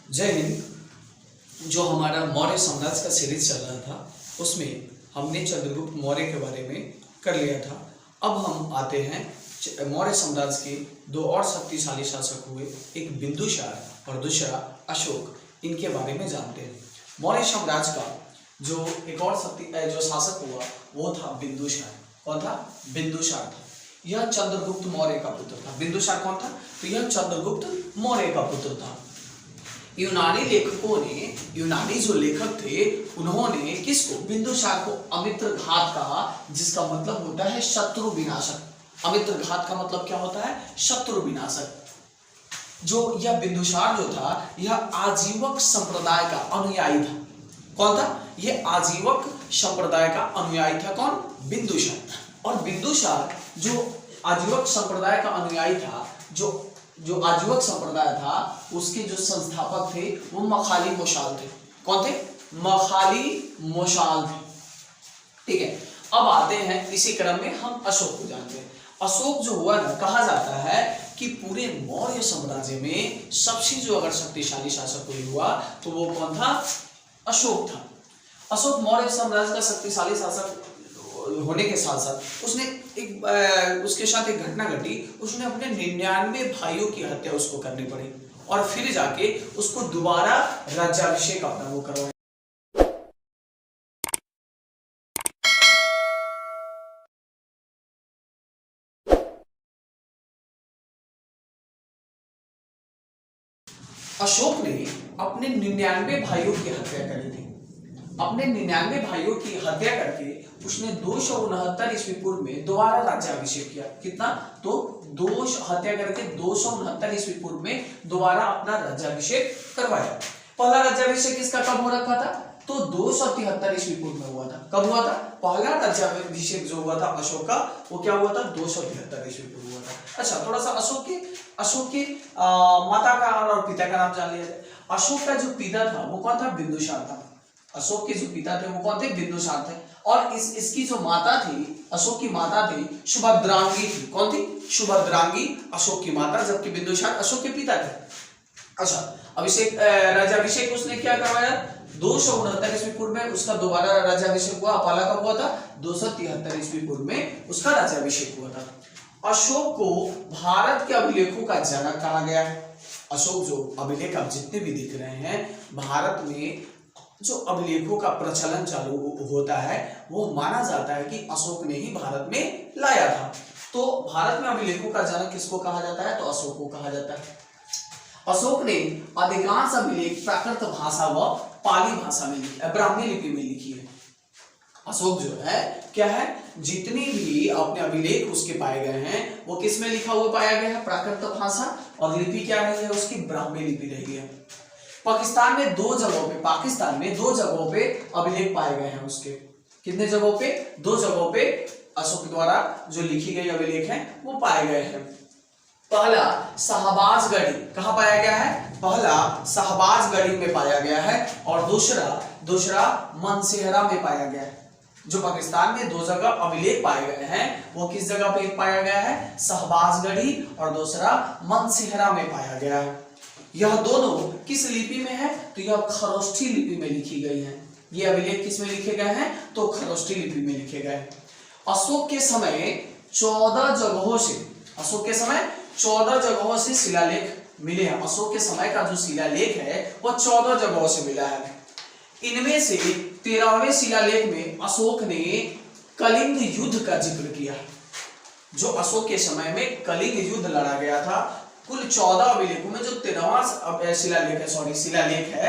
जय हिंद। जो हमारा मौर्य साम्राज्य का सीरीज चल रहा था उसमें हमने चंद्रगुप्त मौर्य के बारे में कर लिया था। अब हम आते हैं मौर्य साम्राज्य के दो और शक्तिशाली शासक हुए, एक बिंदुसार और दूसरा अशोक। इनके बारे में जानते हैं। मौर्य साम्राज्य का जो एक और जो शासक हुआ वो था बिंदुसार। कौन था? बिंदुसार था। यह चंद्रगुप्त मौर्य का पुत्र था। बिंदुसार कौन था? तो यह चंद्रगुप्त मौर्य का पुत्र था। यूनानी लेखकों ने, यूनानी जो लेखक थे, उन्होंने किसको? बिंदुसार को अमित्रघात कहा, जिसका मतलब होता है शत्रु विनाशक। अमित्रघात का मतलब क्या होता है? शत्रु विनाशक। जो यह बिंदुसार जो था, यह आजीवक संप्रदाय का अनुयायी था। कौन था? यह आजीवक संप्रदाय का अनुयायी था। कौन? बिंदुसार। और बिंदुसार जो आजीवक संप्रदाय का अनुयायी था, जो आजीवक संप्रदाय था, उसके जो संस्थापक थे वो मखाली मोशाल थे। कौन थे? मखाली मोशाल थे। ठीक है। अब आते हैं इसी क्रम में हम अशोक को जानते हैं। अशोक जो हुआ ना, कहा जाता है कि पूरे मौर्य साम्राज्य में सबसे जो अगर शक्तिशाली शासक कोई हुआ तो वो कौन था? अशोक था। अशोक मौर्य साम्राज्य का शक्तिशाली शासक होने के साथ साथ उसने उसके साथ एक घटना घटी। उसने अपने 99 भाइयों की हत्या उसको करनी पड़ी और फिर जाके उसको दोबारा राज्याभिषेक अपना वो करवाया। अशोक ने अपने 99 भाइयों की हत्या करी थी। अपने 99 भाइयों की हत्या करके उसने 269 ईस्वी पूर्व में दोबारा राज्याभिषेक किया। कितना? तो हत्या करके 269 ईस्वी पूर्व में दोबारा अपना राज्याभिषेक करवाया। पहला राज्याभिषेक इसका कब हो रखा था? तो 273 ईस्वी पूर्व में हुआ था। कब हुआ था? पहला राज्याभिषेक जो हुआ था अशोक का, वो क्या हुआ था? 273 ईस्वी पूर्व हुआ था। अच्छा, थोड़ा सा अशोक के माता का और पिता का नाम जान लिया जाए। अशोक का जो पिता था वो कौन था? बिंदुसार था। अशोक के जो पिता थे वो कौन थे? बिंदुसार थे। और इसकी जो माता थी, अशोक की माता थी, सुभद्रांगी थी। कौन थी? सुभद्रांगी अशोक की माता, जबकि बिंदुसार अशोक के पिता थे। अच्छा, राज्याभिषेक उसने क्या करवाया? 269 ईस्वी पूर्व में उसका दोबारा राज्याभिषेक हुआ। पहला कब हुआ था? 273 ईस्वी पूर्व में उसका राज्याभिषेक हुआ था। अशोक को भारत के अभिलेखों का जनक कहा गया है। अशोक जो अभिलेख आप जितने भी दिख रहे हैं, भारत में जो अभिलेखों का प्रचलन चालू होता है वो माना जाता है कि अशोक ने ही भारत में लाया था। तो भारत में अभिलेखों का जनक किसको कहा जाता है? तो अशोक को कहा जाता है। अशोक ने अधिकांश अभिलेख प्राकृत भाषा व पाली भाषा में लिखी, ब्राह्मी लिपि में लिखी है। अशोक जो है क्या है, जितनी भी अपने अभिलेख उसके पाए गए हैं वो किस में लिखा हुआ पाया गया है? प्राकृत भाषा। और लिपि क्या रही है उसकी? ब्राह्मी लिपि रही है। पाकिस्तान में दो जगहों पे अभिलेख पाए गए हैं उसके। कितने जगहों पे? 2 जगहों पे अशोक द्वारा जो लिखी गई अभिलेख हैं वो पाए गए हैं। पहला शाहबाजगढ़ी, कहाँ पाया गया है? पहला शाहबाजगढ़ी में पाया गया है और दूसरा मनसेहरा में पाया गया है। जो पाकिस्तान में 2 जगह अभिलेख पाए गए हैं वो किस जगह पे पाया गया है? शाहबाजगढ़ी और दूसरा मनसेहरा में पाया गया है। यह दोनों किस लिपि में है? तो यह खरोष्ठी लिपि में लिखी गई है। ये अभिलेख किस में लिखे गए हैं? तो खरोष्ठी लिपि में लिखे गए। अशोक के समय 14 जगहों से शिलालेख मिले हैं। अशोक के समय का जो शिलालेख है वो 14 जगहों से मिला है। इनमें से 13वें शिलालेख में अशोक ने कलिंग युद्ध का जिक्र किया। जो अशोक के समय में कलिंग युद्ध लड़ा गया था, कुल 14 अभिलेखों में जो 13वां शिलालेख है,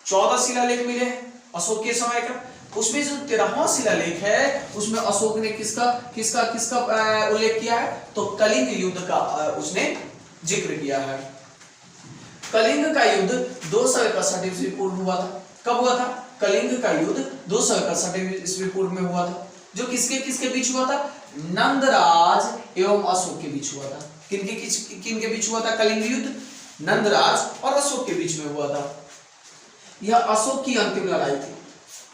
14 शिलालेख मिले अशोक के समय का। उसमें जो 13वां शिलालेख है उसमें अशोक ने किसका उल्लेख किया है? तो कलिंग युद्ध का उसने जिक्र किया है। कलिंग का युद्ध 261 ईस्वी पूर्व हुआ था। कब हुआ था? कलिंग का युद्ध 261 ईस्वी पूर्व में हुआ था। जो किसके बीच हुआ था? नंदराज एवं अशोक के बीच हुआ था। किनके बीच हुआ था कलिंग युद्ध? नंदराज और अशोक के बीच में हुआ था। यह अशोक की अंतिम लड़ाई थी।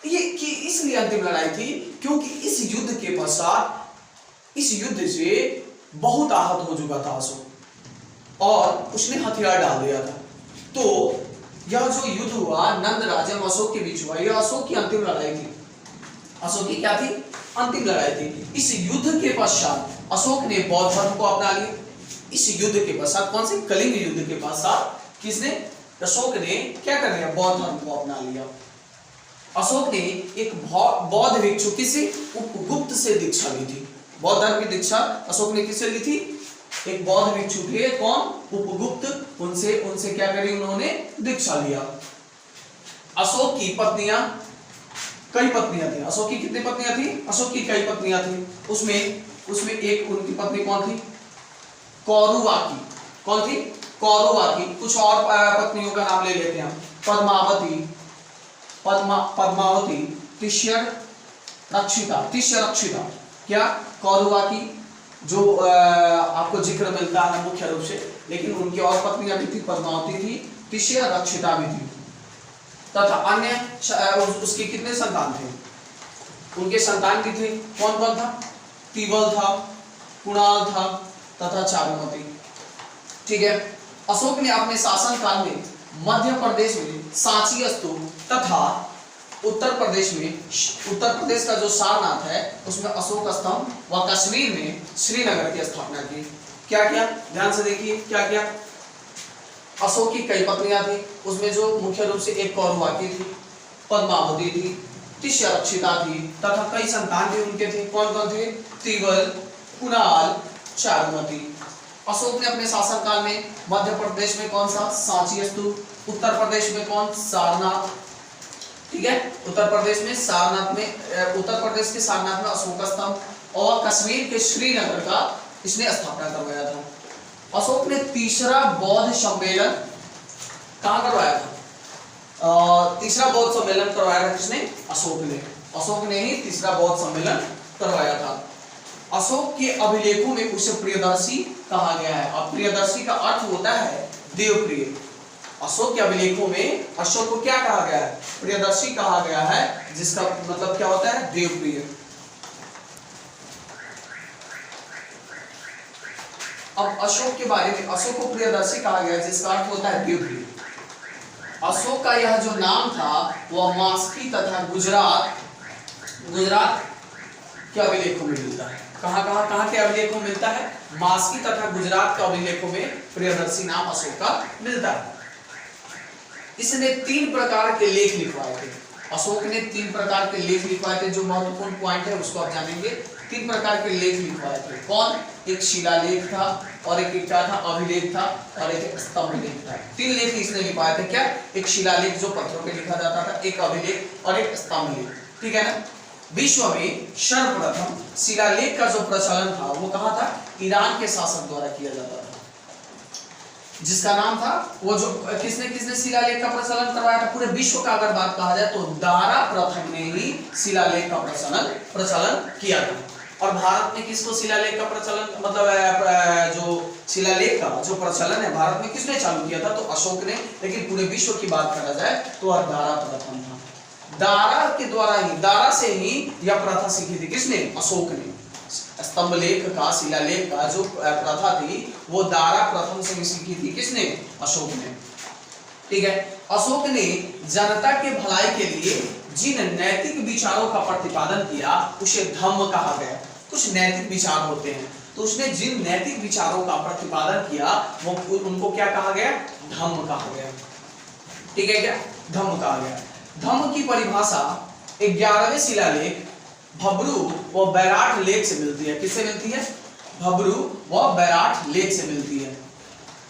ये इसलिए अंतिम लड़ाई थी क्योंकि इस युद्ध के पश्चात इस युद्ध से बहुत आहत हो चुका था अशोक और उसने हथियार डाल दिया था। तो यह जो युद्ध हुआ नंद राजा एवं अशोक के बीच हुआ, यह अशोक की अंतिम लड़ाई थी। अशोक की क्या थी? अंतिम लड़ाई थी। इस युद्ध के पश्चात अशोक ने बौद्ध धर्म को अपना लिया। इस युद्ध के पश्चात, कौन से? कलिंग युद्ध के पश्चात किसने? अशोक ने क्या कर लिया? बौद्ध धर्म को अपना लिया। अशोक ने एक बौद्ध भिक्षु किसी उपगुप्त से दीक्षा ली थी। बौद्ध धर्म की दीक्षा अशोक ने किससे ली थी? एक बौद्ध भिक्षु थे, कौन? उपगुप्त। उनसे क्या करी? उन्होंने दीक्षा लिया। अशोक की पत्नियां, कई पत्नियां थी। अशोक की कितनी पत्नियां थी? अशोक की कई पत्नियां थी। उसमें एक उनकी पत्नी कौन थी? कौरुवाकी। कौन थी? कौरुवाकी। कुछ और पत्नियों का नाम ले लेते हैं हम। पद्मावती, तिष्यरक्षिता। क्या? कौरुवाकी जो आपको जिक्र मिलता है मुख्य रूप से, लेकिन उनकी और पत्नियां भी थी। पद्मावती थी, तिष्यरक्षिता भी थी, तथा अन्य उसके कितने संतान थे? उनके संतान भी थे। कौन कौन था? तीवल था, कुणाल था तथा चारुमती। ठीक है। अशोक ने अपने शासन काल में मध्य प्रदेश में सांची स्तूप तथा उत्तर प्रदेश का जो सारनाथ है उसमें अशोक स्तंभ व कश्मीर में श्रीनगर की स्थापना की। क्या किया? ध्यान से देखिए क्या किया। अशोक की कई पत्नियां थी, उसमें जो मुख्य रूप से एक कौरवाकी थी, पद्मावती थी, तिष्यरक्षिता थी तथा कई संतान भी उनके थे। कौन कौन थे? तीवल, कुणाल, चारुमती। अशोक ने अपने शासनकाल में मध्य प्रदेश में कौन सा? सांची स्तूप। उत्तर प्रदेश में कौन? सारनाथ। ठीक है। उत्तर प्रदेश के सारनाथ में अशोक स्तंभ और कश्मीर के श्रीनगर का इसने स्थापना करवाया था। अशोक ने तीसरा बौद्ध सम्मेलन कहाँ करवाया था? तीसरा बौद्ध सम्मेलन करवाया था किसने? अशोक ने ही तीसरा बौद्ध सम्मेलन करवाया था। अशोक के अभिलेखों में उसे प्रियदर्शी कहा गया है। अब प्रियदर्शी का अर्थ होता है देवप्रिय। अशोक के अभिलेखों में अशोक को क्या कहा गया है? प्रियदर्शी कहा गया है, जिसका मतलब क्या होता है? देवप्रिय। अब अशोक के बारे में, अशोक को प्रियदर्शी कहा गया है जिसका अर्थ होता है देवप्रिय। अशोक का यह जो नाम था वह मास्की तथा गुजरात के अभिलेखों में मिलता है। कहाँ के अभिलेखों में मिलता है? मास्की तथा गुजरात के अभिलेखों में प्रियदर्शी नाम अशोक का मिलता है। इसने 3 प्रकार के लेख लिखवाए थे। अशोक ने 3 प्रकार के लेख लिखवाए थे। जो महत्वपूर्ण पॉइंट है उसको आप जानेंगे। 3 प्रकार के लेख लिखवाए थे। कौन? एक शिलालेख था और एक क्या था? अभिलेख था और एक स्तंभ लेख था। 3 लेख इसने लिखवाए थे। क्या? एक शिलालेख जो पत्थरों पे लिखा जाता था, एक अभिलेख और एक स्तंभ लेख। ठीक है ना। विश्व में सर्वप्रथम शिलालेख का जो प्रचलन था वो कहाँ था? ईरान के शासक द्वारा किया जाता था, जिसका नाम था वो जो किसने शिलालेख का प्रचलन करवाया था? पूरे विश्व का अगर बात कहा जाए तो दारा प्रथम ने ही शिलालेख का प्रचलन किया था। और भारत में किसको शिलालेख का प्रचलन, मतलब जो शिलालेख का जो प्रचलन है भारत में किसने चालू किया था? तो अशोक ने। लेकिन पूरे विश्व की बात करा जाए तो दारा प्रथम था। दारा से ही यह प्रथा सीखी थी। किसने? अशोक ने। स्तंभ लेख का, शिलालेख का जो प्रथा थी वो दारा प्रथम से सीखी थी। किसने? अशोक ने। ठीक है। अशोक ने जनता के भलाई के लिए जिन नैतिक विचारों का प्रतिपादन किया उसे धम्म कहा गया। कुछ नैतिक विचार होते हैं, तो उसने जिन नैतिक विचारों का प्रतिपादन किया वो उनको क्या कहा गया? धम्म कहा गया। ठीक है। क्या? धम्म कहा गया। धम्म की परिभाषा 11वें शिलालेख भब्रू व बैराठ लेख से मिलती है। किससे मिलती है? भब्रू व बैराठ लेख से मिलती है।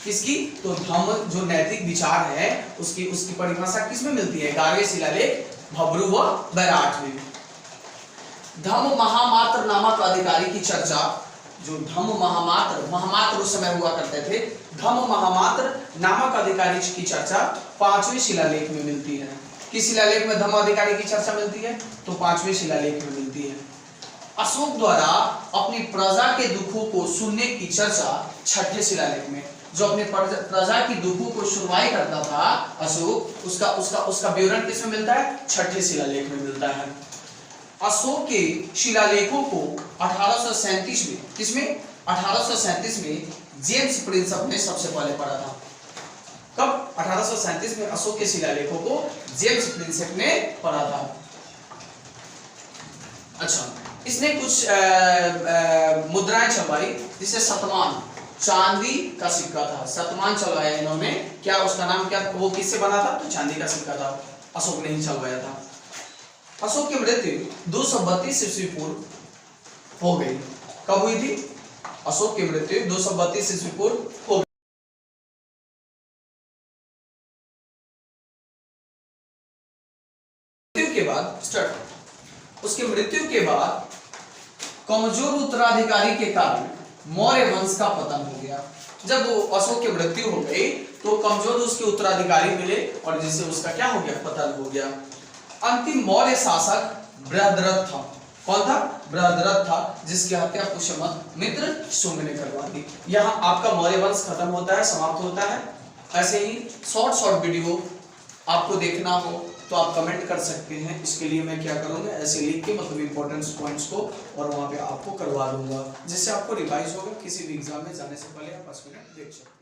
किसकी? तो धम्म जो नैतिक विचार है उसकी परिभाषा किसमें मिलती है? 11वें शिलालेख भब्रू व बैराठ में। धम्म महामात्र नामक अधिकारी की चर्चा, जो धम्म महामात्र उस समय हुआ करते थे, धम्म महामात्र नामक अधिकारी की चर्चा 5वें शिलालेख में मिलती है। किस शिलालेख में धम्म अधिकारी की चर्चा मिलती है? तो 5वें शिलालेख में मिलती है। अशोक द्वारा अपनी प्रजा के दुखों को सुनने की चर्चा 6ठे शिलालेख में, जो अपने प्रजा की दुखों को सुनवाई करता था अशोक, उसका विवरण किसमें मिलता है? 6ठे शिलालेख में मिलता है। अशोक के शिलालेखों को 1837 में, किसमें? 1837 में जेम्स प्रिंसप ने सबसे पहले पढ़ा था। कब? 1837 में अशोक के शिलालेखों को जेम्स प्रिंसेप ने पढ़ा था। अच्छा, इसने कुछ मुद्राएं छपवाई, जिसे शतमान, चांदी का सिक्का था, शतमान चलवाया इन्होंने। क्या उसका नाम क्या, वो किससे बना था, तो चांदी का सिक्का था, अशोक ने ही चलवाया था। अशोक की मृत्यु 232 ईस्वी पूर्व हो गई। कब हुई थी, अशोक की मृत्यु 232 ईस्वी पूर्व हो गई। मृत्यु के बाद स्टार्ट, उसकी मृत्यु के बाद कमजोर उत्तराधिकारी के कारण मौर्य वंश का पतन हो गया। जब वो अशोक की मृत्यु हो गई तो कमजोर उसके उत्तराधिकारी मिले और जिससे उसका क्या हो गया, पतन हो गया। अंतिम मौर्य शासक बृहद्रथ था। कौन था, बृहद्रथ था, जिसकी हत्या पुष्यमत मित्र शुंग ने करवा दी। यहाँ आपका मौर्य वंश खत्म होता है, समाप्त होता है। ऐसे ही शॉर्ट वीडियो आपको देखना हो तो आप कमेंट कर सकते हैं। इसके लिए मैं क्या करूंगा, ऐसे लिख के मतलब इंपॉर्टेंट पॉइंट्स को और वहां पे आपको करवा दूंगा, जिससे आपको रिवाइज होगा। किसी भी एग्जाम में जाने से पहले आप 5 मिनट देख सकते हैं।